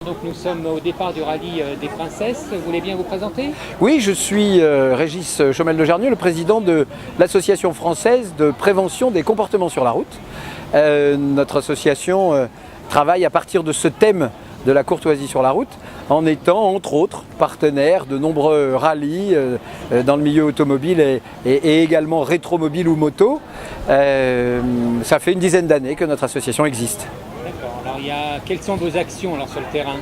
Donc nous sommes au départ du rallye des Princesses. Vous voulez bien vous présenter? Oui, je suis Régis Chomel de Jarnieu, le président de l'Association française de prévention des comportements sur la route. Notre association travaille à partir de ce thème de la courtoisie sur la route, en étant entre autres partenaire de nombreux rallyes dans le milieu automobile et également rétromobile ou moto. Ça fait une dizaine d'années que notre association existe. D'accord. Alors quelles sont vos actions alors, sur le terrain?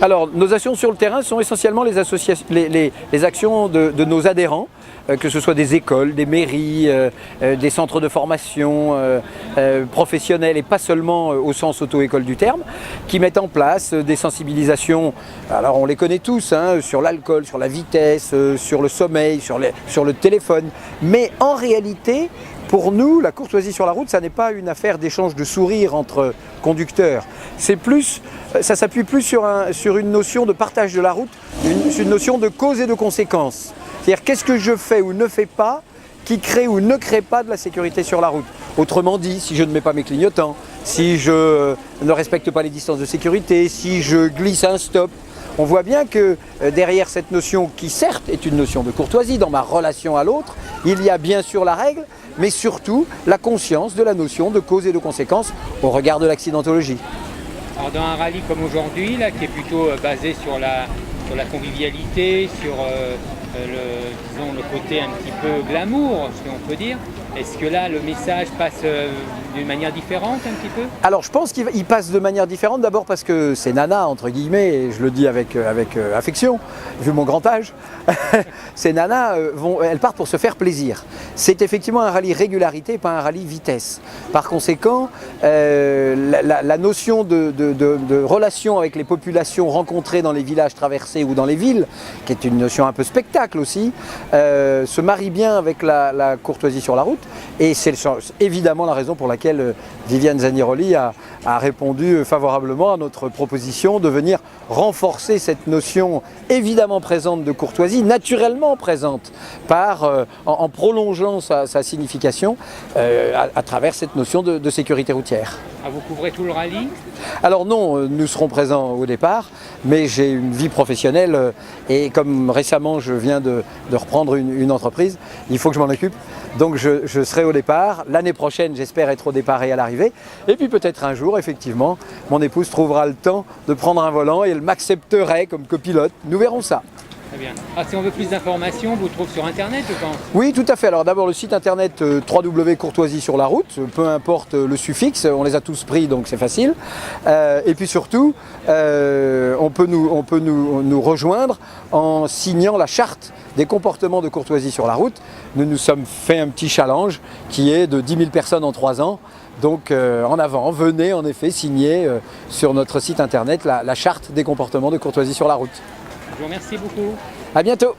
Alors, nos actions sur le terrain sont essentiellement les actions de nos adhérents, que ce soit des écoles, des mairies, des centres de formation professionnels et pas seulement au sens auto-école du terme, qui mettent en place des sensibilisations, alors on les connaît tous, sur l'alcool, sur la vitesse, sur le sommeil, sur le téléphone, mais en réalité, pour nous, la courtoisie sur la route, ça n'est pas une affaire d'échange de sourires entre conducteurs. Ça s'appuie plus sur une notion de partage de la route, une notion de cause et de conséquence. C'est-à-dire qu'est-ce que je fais ou ne fais pas qui crée ou ne crée pas de la sécurité sur la route. Autrement dit, si je ne mets pas mes clignotants, si je ne respecte pas les distances de sécurité, si je glisse à un stop. On voit bien que derrière cette notion qui certes est une notion de courtoisie dans ma relation à l'autre, il y a bien sûr la règle, mais surtout la conscience de la notion de cause et de conséquence au regard de l'accidentologie. Alors dans un rallye comme aujourd'hui, qui est plutôt basé sur la convivialité, sur disons, le côté un petit peu glamour, si on peut dire, est-ce que là le message passe d'une manière différente un petit peu? Alors je pense qu'il passe de manière différente, d'abord parce que ces nanas, entre guillemets, et je le dis avec affection, vu mon grand âge, ces nanas, elles partent pour se faire plaisir. C'est effectivement un rallye régularité, pas un rallye vitesse. Par conséquent, la notion de relation avec les populations rencontrées dans les villages traversés ou dans les villes, qui est une notion un peu spectacle aussi, se marie bien avec la courtoisie sur la route. Et c'est évidemment la raison pour laquelle Viviane Zaniroli a répondu favorablement à notre proposition de venir renforcer cette notion évidemment présente de courtoisie, naturellement présente, en prolongeant sa signification à travers cette notion de sécurité routière. Ah, vous couvrez tout le rallye? Alors non, nous serons présents au départ, mais j'ai une vie professionnelle et comme récemment je viens de reprendre une entreprise, il faut que je m'en occupe. Donc je serai au départ. L'année prochaine, j'espère être au départ et à l'arrivée. Et puis peut-être un jour, effectivement, mon épouse trouvera le temps de prendre un volant et elle m'accepterait comme copilote. Nous verrons ça. Très bien. Ah, si on veut plus d'informations, vous trouvez sur internet, je pense? Oui, tout à fait. Alors d'abord le site internet www.courtoisie sur la route, peu importe le suffixe, on les a tous pris donc c'est facile. Et puis surtout, on peut nous rejoindre en signant la charte des comportements de courtoisie sur la route. Nous nous sommes fait un petit challenge qui est de 10 000 personnes en 3 ans. Donc en avant, venez en effet signer sur notre site internet la charte des comportements de courtoisie sur la route. Je vous remercie beaucoup. À bientôt.